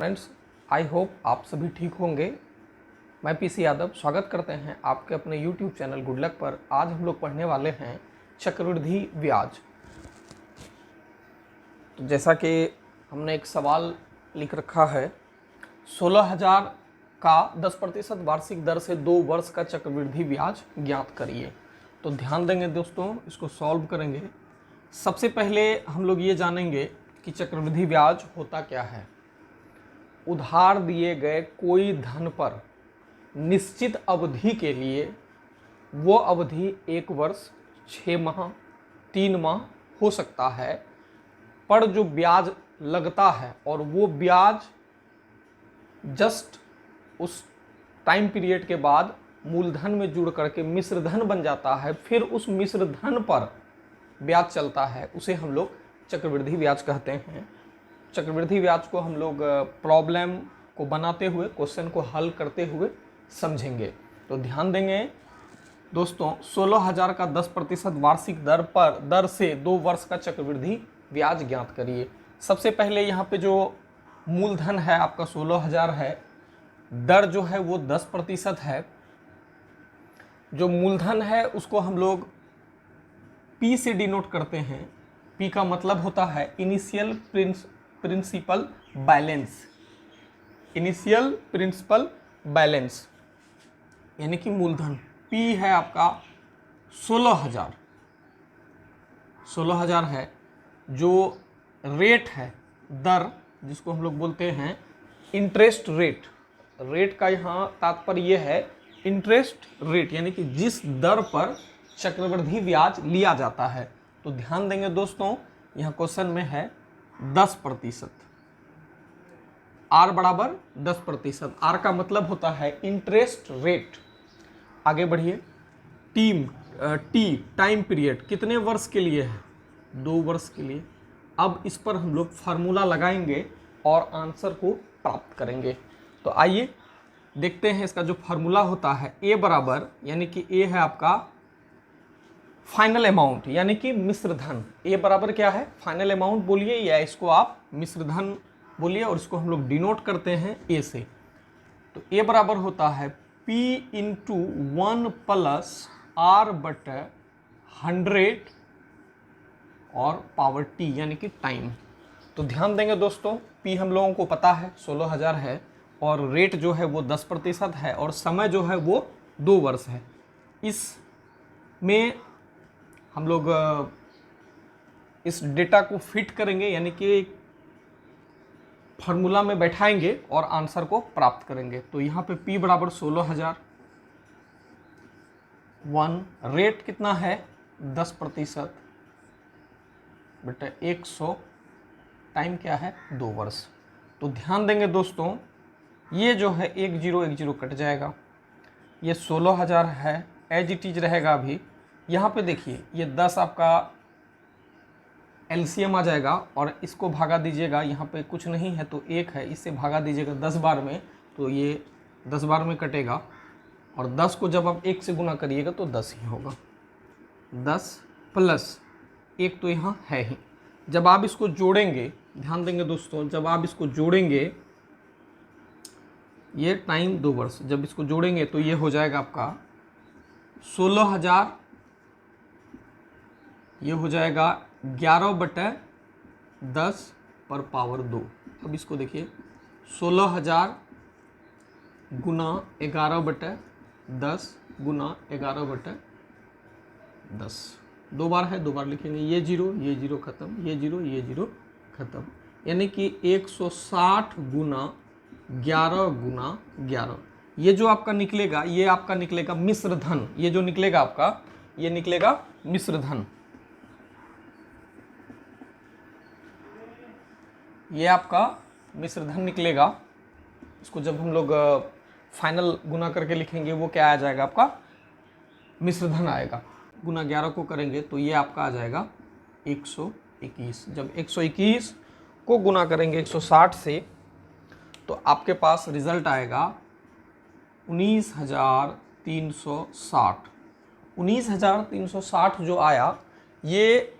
Friends, I hope आप सभी ठीक होंगे। मैं पीसी यादव स्वागत करते हैं आपके अपने यूट्यूब चैनल गुड लक पर। आज हम लोग पढ़ने वाले हैं चक्रवृद्धि ब्याज। तो जैसा कि हमने एक सवाल लिख रखा है, 16,000 का 10% वार्षिक दर से 2 वर्ष का चक्रवृद्धि ब्याज ज्ञात करिए। तो ध्यान देंगे दोस्तों, इसको सॉल्व करेंगे। सबसे पहले हम लोग ये जानेंगे कि चक्रवृद्धि ब्याज होता क्या है। उधार दिए गए कोई धन पर निश्चित अवधि के लिए, वो अवधि 1 वर्ष, 6 माह, 3 माह हो सकता है, पर जो ब्याज लगता है और वो ब्याज जस्ट उस टाइम पीरियड के बाद मूलधन में जुड़ करके मिश्रधन बन जाता है, फिर उस मिश्रधन पर ब्याज चलता है, उसे हम लोग चक्रवृद्धि ब्याज कहते हैं। चक्रवृद्धि ब्याज को हम लोग प्रॉब्लम को बनाते हुए, क्वेश्चन को हल करते हुए समझेंगे। तो ध्यान देंगे दोस्तों, 16,000 का 10% वार्षिक दर से 2 वर्ष का चक्रवृद्धि ब्याज ज्ञात करिए। सबसे पहले यहाँ पे जो मूलधन है आपका 16,000 है, दर जो है वो 10% है। जो मूलधन है उसको हम लोग P से डिनोट करते हैं। P का मतलब होता है initial principal balance. Initial principal balance यानी कि मूलधन। P है आपका 16,000। 16,000 है। जो रेट है, दर, जिसको हम लोग बोलते हैं इंटरेस्ट रेट। रेट का यहाँ तात्पर्य ये है इंटरेस्ट रेट, यानी कि जिस दर पर चक्रवृद्धि ब्याज लिया जाता है। तो ध्यान देंगे दोस्तों, यहाँ क्वेश्चन में है 10%। R बराबर 10%। R का मतलब होता है इंटरेस्ट रेट। आगे बढ़िए। टाइम पीरियड कितने वर्ष के लिए है? 2 वर्ष के लिए। अब इस पर हम लोग फार्मूला लगाएंगे और आंसर को प्राप्त करेंगे। तो आइए देखते हैं इसका जो फार्मूला होता है। A बराबर, यानी कि A है आपका फाइनल अमाउंट, यानी कि मिश्रधन। A बराबर क्या है? फाइनल अमाउंट बोलिए, या इसको आप मिश्रधन बोलिए, और इसको हम लोग डिनोट करते हैं A से। तो A बराबर होता है P इंटू 1 प्लस R बटे 100 और पावर T, यानी कि टाइम। तो ध्यान देंगे दोस्तों, P हम लोगों को पता है 16,000 है, और रेट जो है वो 10% है, और समय जो है वो 2 वर्ष है। इसमें हम लोग इस डेटा को फिट करेंगे, यानी कि फार्मूला में बैठाएंगे और आंसर को प्राप्त करेंगे। तो यहाँ पे P बराबर 16,000, 1 रेट कितना है? 10% बटे 100, टाइम क्या है? 2 वर्ष। तो ध्यान देंगे दोस्तों, ये जो है 1 0 कट जाएगा। ये 16,000 है, एज इट इज रहेगा। अभी यहाँ पे देखिए, ये 10 आपका एलसीएम आ जाएगा, और इसको भागा दीजिएगा। यहाँ पे कुछ नहीं है तो 1 है, इससे भागा दीजिएगा 10 बार में, तो ये 10 बार में कटेगा। और 10 को जब आप 1 से गुना करिएगा तो 10 ही होगा। 10 प्लस 1 तो यहाँ है ही। जब आप इसको जोड़ेंगे, ध्यान देंगे दोस्तों, जब आप इसको जोड़ेंगे, ये टाइम 2 वर्ष, जब इसको जोड़ेंगे तो ये हो जाएगा आपका 16,000, ये हो जाएगा 11 बटे 10 पर पावर 2। अब इसको देखिए, 16,000 गुना 11 बटे 10 गुना 11 बटे 10, 2 बार है, 2 बार लिखेंगे। ये 0 खत्म, ये 0 खत्म, यानी कि 160 गुना 11 गुना 11। ये जो आपका निकलेगा, ये आपका निकलेगा मिश्रधन। ये जो निकलेगा आपका, ये निकलेगा मिश्रधन। ये आपका मिश्रधन निकलेगा। इसको जब हम लोग फाइनल गुना करके लिखेंगे, वो क्या आ जाएगा? आपका मिश्रधन आएगा। गुना 11 को करेंगे तो ये आपका आ जाएगा 121। जब 121 को गुना करेंगे 160 से, तो आपके पास रिजल्ट आएगा 19,360। 19,360 जो आया, ये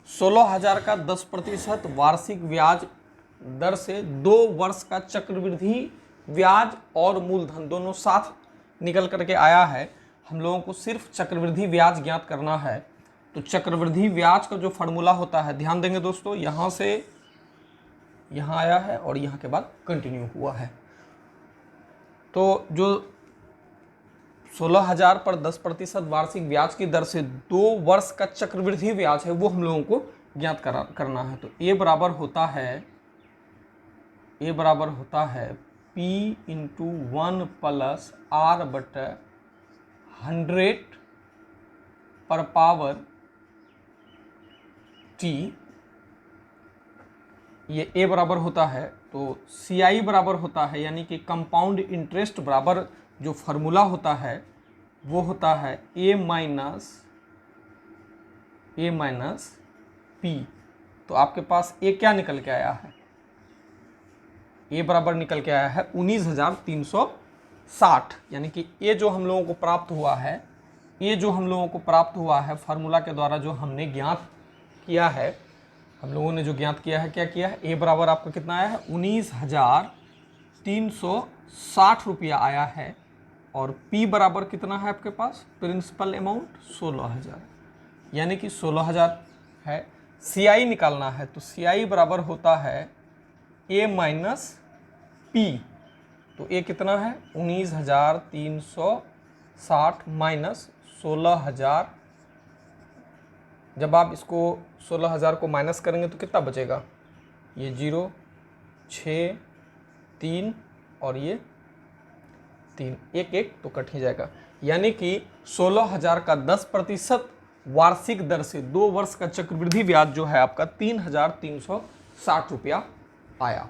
16,000 का 10% वार्षिक ब्याज दर से 2 वर्ष का चक्रवृद्धि ब्याज और मूलधन दोनों साथ निकल करके आया है। हम लोगों को सिर्फ चक्रवृद्धि ब्याज ज्ञात करना है। तो चक्रवृद्धि ब्याज का जो फार्मूला होता है, ध्यान देंगे दोस्तों, यहाँ से यहाँ आया है और यहाँ के बाद कंटिन्यू हुआ है। तो जो 16,000 पर 10% वार्षिक ब्याज की दर से 2 वर्ष का चक्रवृद्धि ब्याज है वो हम लोगों को ज्ञात करना है। तो ए बराबर होता है P इंटू 1 प्लस R बटे 100 पर पावर T। ये ए बराबर होता है। तो CI बराबर होता है, यानी कि कंपाउंड इंटरेस्ट बराबर जो फार्मूला होता है वो होता है A माइनस P। तो आपके पास ए क्या निकल के आया है? ए बराबर निकल के आया है 19,360, यानी कि ये जो हम लोगों को प्राप्त हुआ है फार्मूला के द्वारा जो हमने ज्ञात किया है, हम लोगों ने जो ज्ञात किया है, क्या किया है, ए बराबर आपका कितना आया है 19,360 रुपया आया है। और पी बराबर कितना है आपके पास, प्रिंसिपल अमाउंट 16,000, यानी कि 16,000 है। CI निकालना है तो CI बराबर होता है A माइनस पी। तो ये कितना है 19,360 माइनस 16,000। जब आप इसको 16,000 को माइनस करेंगे तो कितना बचेगा, ये 0, 6, 3 और ये 3, 1 1 तो कट ही जाएगा। यानी कि 16,000 का 10% वार्षिक दर से 2 वर्ष का चक्रवृद्धि ब्याज जो है आपका 3,360 रुपया आया।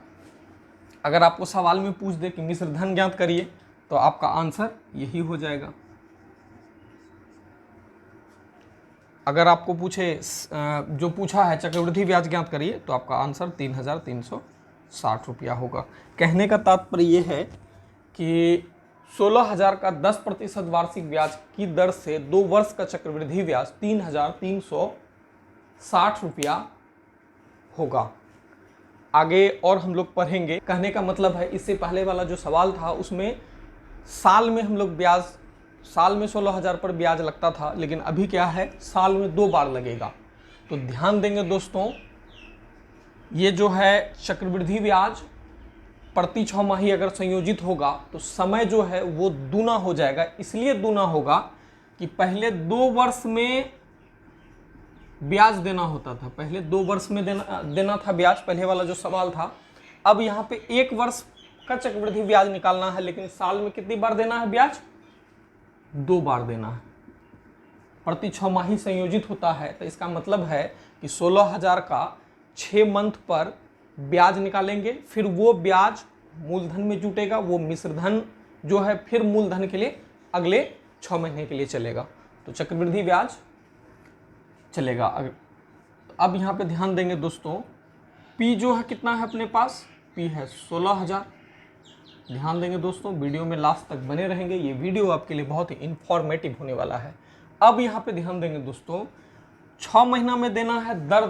अगर आपको सवाल में पूछ दे कि मिश्र धन ज्ञात करिए तो आपका आंसर यही हो जाएगा। अगर आपको पूछे जो पूछा है चक्रवृद्धि ब्याज ज्ञात करिए तो आपका आंसर 3,360 रुपया होगा। कहने का तात्पर्य यह है कि 16,000 का 10% वार्षिक ब्याज की दर से 2 वर्ष का चक्रवृद्धि ब्याज 3,360 रुपया होगा। आगे और हम लोग पढ़ेंगे। कहने का मतलब है इससे पहले वाला जो सवाल था उसमें साल में हम लोग ब्याज, साल में 16,000 पर ब्याज लगता था, लेकिन अभी क्या है साल में 2 बार लगेगा। तो ध्यान देंगे दोस्तों, ये जो है चक्रवृद्धि ब्याज प्रति 6 माही अगर संयोजित होगा तो समय जो है वो दूना हो जाएगा। इसलिए दूना होगा कि पहले 2 वर्ष में ब्याज देना होता था, पहले 2 वर्ष में देना था ब्याज, पहले वाला जो सवाल था। अब यहाँ पे 1 वर्ष का चक्रवृद्धि ब्याज निकालना है, लेकिन साल में कितनी बार देना है ब्याज, 2 बार देना है। प्रति 6 माही संयोजित होता है, तो इसका मतलब है कि 16,000 का 6 मंथ पर ब्याज निकालेंगे, फिर वो ब्याज मूलधन में जुटेगा, वो मिश्रधन जो है फिर मूलधन के लिए अगले 6 महीने के लिए चलेगा, तो चक्रवृद्धि ब्याज चलेगा। तो अब यहाँ पे ध्यान देंगे दोस्तों, P जो है कितना है अपने पास, P है 16,000। ध्यान देंगे दोस्तों, वीडियो में लास्ट तक बने रहेंगे, ये वीडियो आपके लिए बहुत ही इंफॉर्मेटिव होने वाला है। अब यहाँ पे ध्यान देंगे दोस्तों, 6 महीना में देना है, दर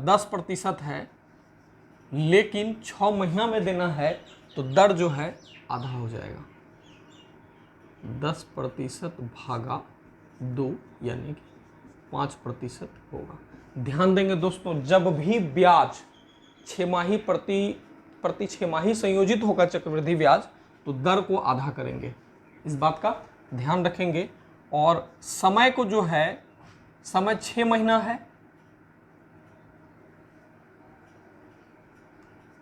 10% है, लेकिन 6 महीना में देना है तो दर जो है आधा हो जाएगा, 10% भागा 2 यानी कि 5% होगा। ध्यान देंगे दोस्तों, जब भी ब्याज 6 माही प्रति 6 माही संयोजित होगा चक्रवृद्धि ब्याज, तो दर को आधा करेंगे, इस बात का ध्यान रखेंगे। और समय को जो है, समय 6 महीना है,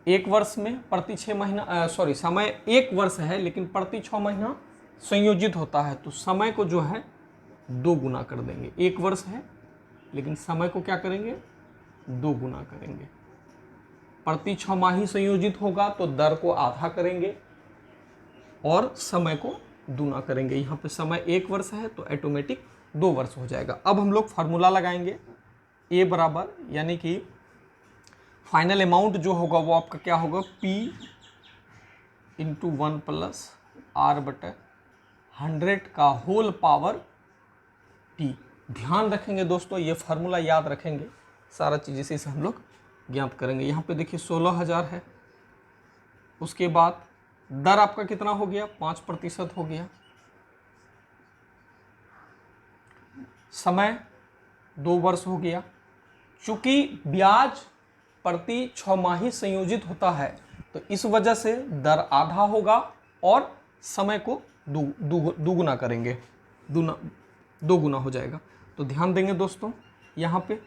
1 वर्ष में प्रति 6 महीना समय 1 वर्ष है लेकिन प्रति 6 महीना संयोजित होता है, तो समय को जो है 2 गुना कर देंगे। 1 वर्ष है लेकिन समय को क्या करेंगे, 2 गुना करेंगे। प्रति 6 माही संयोजित होगा तो दर को आधा करेंगे और समय को दूना करेंगे। यहाँ पे समय 1 वर्ष है तो ऑटोमेटिक 2 वर्ष हो जाएगा। अब हम लोग फार्मूला लगाएंगे, ए बराबर, यानी कि फाइनल अमाउंट जो होगा वो आपका क्या होगा, P इंटू 1 प्लस R बटे 100 का होल पावर T। ध्यान रखेंगे दोस्तों, ये फार्मूला याद रखेंगे, सारा चीज़ इसी से हम लोग ज्ञात करेंगे। यहाँ पे देखिए 16,000 है, उसके बाद दर आपका कितना हो गया, 5% हो गया, समय 2 वर्ष हो गया। चूंकि ब्याज प्रति 6 माही संयोजित होता है तो इस वजह से दर आधा होगा और समय को दुगुना करेंगे, दो गुना हो जाएगा। तो ध्यान देंगे दोस्तों, यहाँ पे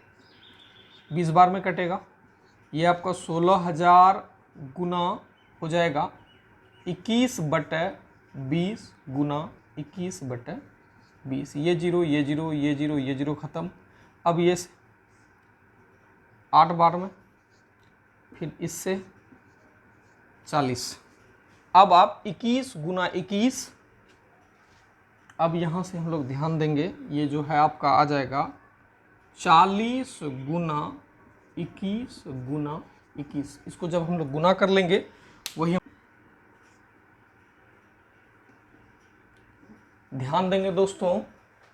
20 बार में कटेगा, ये आपका 16,000 गुना हो जाएगा 21/20 गुना 21/20। ये जीरो ये जीरो ये जीरो ये जीरो खत्म। अब ये 8 बार में, फिर इससे 40। अब आप 21 गुना 21, अब यहाँ से हम लोग ध्यान देंगे, ये जो है आपका आ जाएगा 40 गुना 21 गुना 21। इसको जब हम लोग गुना कर लेंगे वही ध्यान देंगे दोस्तों,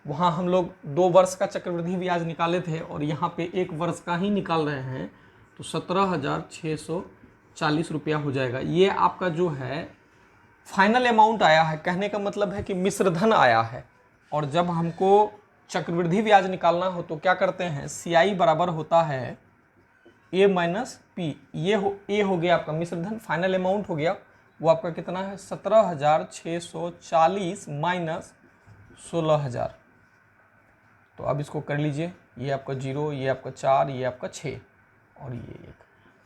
वहाँ हम लोग 2 वर्ष का चक्रवृद्धि ब्याज निकाले थे और यहाँ पे 1 वर्ष का ही निकाल रहे हैं, तो 17,640 रुपया हो जाएगा। ये आपका जो है फाइनल अमाउंट आया है। कहने का मतलब है कि मिश्रधन आया है। और जब हमको चक्रवृद्धि ब्याज निकालना हो तो क्या करते हैं, CI बराबर होता है A माइनस P। ये A हो गया आपका मिश्रधन, फाइनल अमाउंट हो गया वो आपका कितना है 17,640 माइनस 16,000। तो अब इसको कर लीजिए, ये आपका 0, ये आपका 4, ये आपका 6 और ये 1,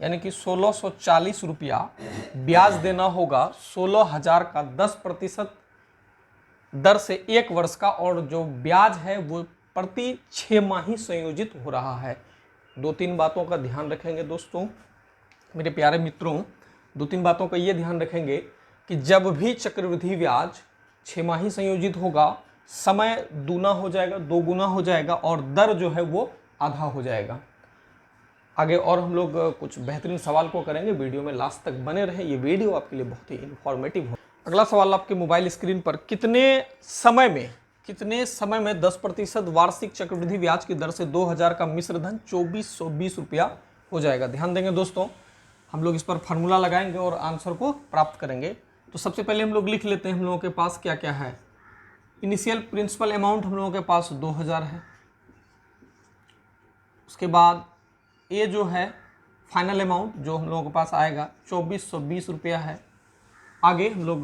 यानी कि 1640 रुपया ब्याज देना होगा 16,000 का 10% दर से 1 वर्ष का। और जो ब्याज है वो प्रति 6 माही संयोजित हो रहा है। 2-3 बातों का ध्यान रखेंगे दोस्तों, मेरे प्यारे मित्रों, 2-3 बातों का ये ध्यान रखेंगे कि जब भी चक्रवृद्धि ब्याज 6 माही संयोजित होगा, समय दूना हो जाएगा, 2 गुना हो जाएगा और दर जो है वो आधा हो जाएगा। आगे और हम लोग कुछ बेहतरीन सवाल को करेंगे, वीडियो में लास्ट तक बने रहें, ये वीडियो आपके लिए बहुत ही इन्फॉर्मेटिव हो। अगला सवाल आपके मोबाइल स्क्रीन पर, कितने समय में 10% वार्षिक चक्रवृद्धि ब्याज की दर से 2,000 का मिश्रधन 2420 रुपया हो जाएगा। ध्यान देंगे दोस्तों, हम लोग इस पर फार्मूला लगाएंगे और आंसर को प्राप्त करेंगे। तो सबसे पहले हम लोग लिख लेते हैं हम लोगों के पास क्या क्या है। इनिशियल प्रिंसिपल अमाउंट हम लोगों के पास 2,000 है। उसके बाद ये जो है फाइनल अमाउंट जो हम लोगों के पास आएगा 2420 रुपया है। आगे हम लोग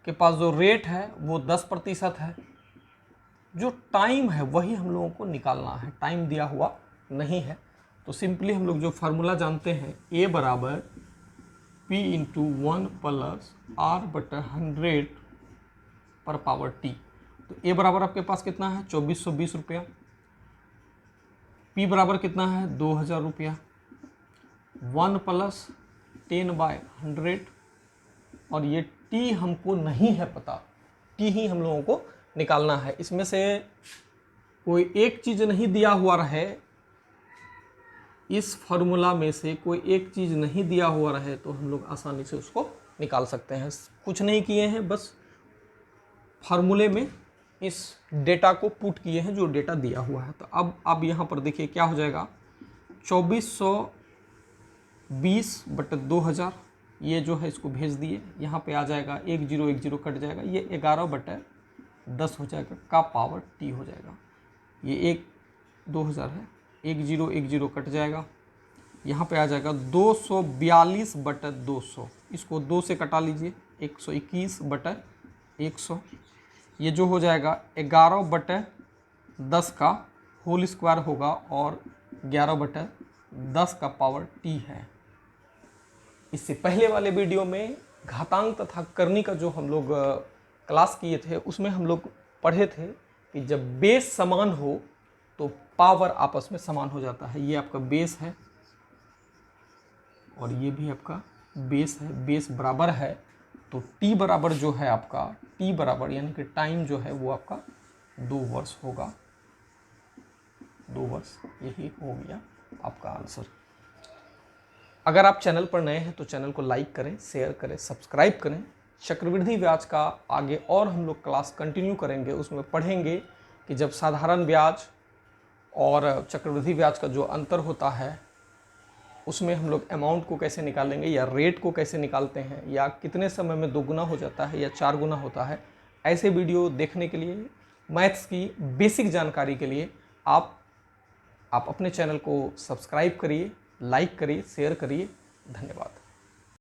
के पास जो रेट है वो 10% है। जो टाइम है वही हम लोगों को निकालना है, टाइम दिया हुआ नहीं है। तो सिंपली हम लोग जो फार्मूला जानते हैं, A बराबर P इंटू 1 प्लस R/100 पर पावर T। तो A बराबर आपके पास कितना है 2420 रुपया, P बराबर कितना है 2,000 रुपया, 1 प्लस 10/100 और ये T हमको नहीं है पता, T ही हम लोगों को निकालना है। इसमें से कोई एक चीज़ नहीं दिया हुआ रहे, इस फार्मूला में से कोई एक चीज़ नहीं दिया हुआ रहे तो हम लोग आसानी से उसको निकाल सकते हैं। कुछ नहीं किए हैं, बस फार्मूले में इस डेटा को पुट किए हैं जो डेटा दिया हुआ है। तो अब यहाँ पर देखिए क्या हो जाएगा 2420/2000, ये जो है इसको भेज दिए, यहाँ पे आ जाएगा 1 0 1 0 कट जाएगा, ये 11/10 हो जाएगा का पावर T हो जाएगा। ये 2000 है, 1 0 1 0 कट जाएगा, यहाँ पे आ जाएगा 242/200, इसको 2 से कटा लीजिए 121/100, ये जो हो जाएगा 11/10 का होल स्क्वायर होगा और 11/10 का पावर T है। इससे पहले वाले वीडियो में घातांक तथा करनी का जो हम लोग क्लास किए थे उसमें हम लोग पढ़े थे कि जब बेस समान हो तो पावर आपस में समान हो जाता है। ये आपका बेस है और ये भी आपका बेस है, बेस बराबर है तो T बराबर जो है आपका, T बराबर यानी कि टाइम जो है वो आपका 2 वर्ष होगा, 2 वर्ष, यही हो गया आपका आंसर। अगर आप चैनल पर नए हैं तो चैनल को लाइक करें, शेयर करें, सब्सक्राइब करें। चक्रवृद्धि ब्याज का आगे और हम लोग क्लास कंटिन्यू करेंगे, उसमें पढ़ेंगे कि जब साधारण ब्याज और चक्रवृद्धि ब्याज का जो अंतर होता है उसमें हम लोग अमाउंट को कैसे निकालेंगे या रेट को कैसे निकालते हैं या कितने समय में 2 गुना हो जाता है या 4 गुना होता है, ऐसे वीडियो देखने के लिए, मैथ्स की बेसिक जानकारी के लिए आप अपने चैनल को सब्सक्राइब करिए, लाइक करिए, शेयर करिए। धन्यवाद।